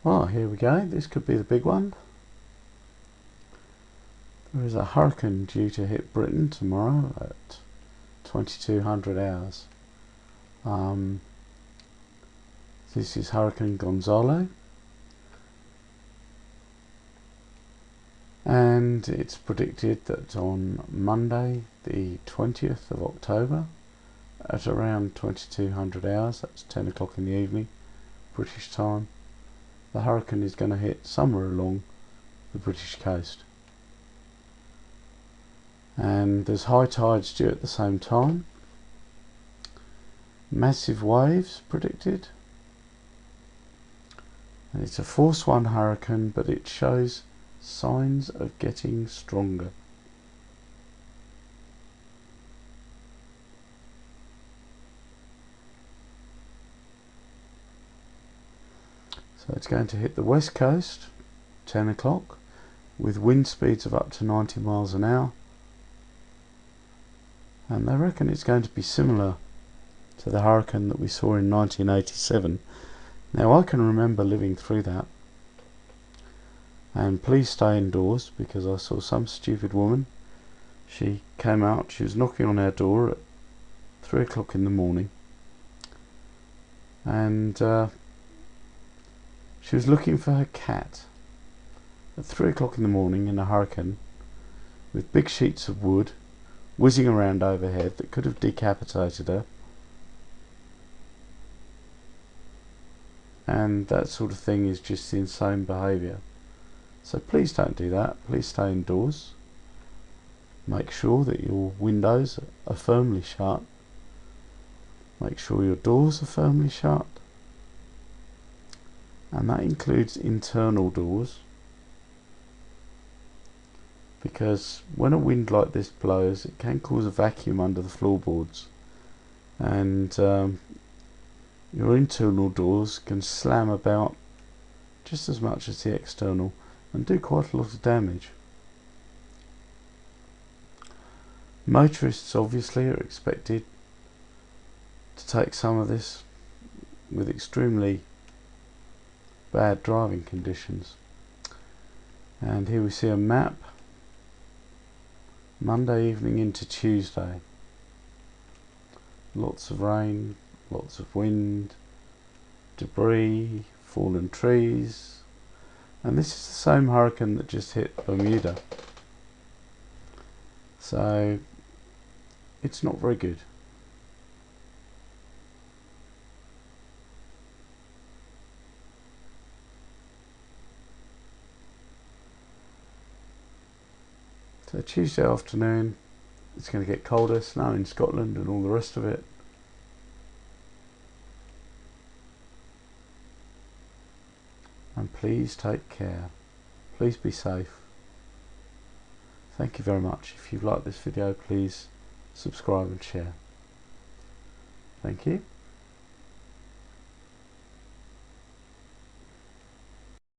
Well, here we go. This could be the big one. There is a hurricane due to hit Britain tomorrow at 2200 hours. This is Hurricane Gonzalo, and it's predicted that on Monday the 20th of October at around 2200 hours, that's 10 o'clock in the evening British time, the hurricane is going to hit somewhere along the British coast. And there's high tides due at the same time. Massive waves predicted. And it's a force 1 hurricane, but it shows signs of getting stronger. So it's going to hit the west coast 10 o'clock with wind speeds of up to 90 miles an hour. And they reckon it's going to be similar to the hurricane that we saw in 1987. Now I can remember living through that. And please stay indoors, because I saw some stupid woman. She came out, she was knocking on our door at 3 o'clock in the morning. And she was looking for her cat at 3 o'clock in the morning in a hurricane with big sheets of wood whizzing around overhead that could have decapitated her. And that sort of thing is just insane behaviour. So please don't do that. Please stay indoors. Make sure that your windows are firmly shut. Make sure your doors are firmly shut. And that includes internal doors. Because when a wind like this blows, it can cause a vacuum under the floorboards. And your internal doors can slam about just as much as the external and do quite a lot of damage. Motorists obviously are expected to take some of this with extremely bad driving conditions. And here we see a map, Monday evening into Tuesday. Lots of rain, lots of wind, debris, fallen trees, and this is the same hurricane that just hit Bermuda. So it's not very good. So Tuesday afternoon, it's going to get colder, snow in Scotland and all the rest of it. And please take care. Please be safe. Thank you very much. If you've liked this video, please subscribe and share. Thank you.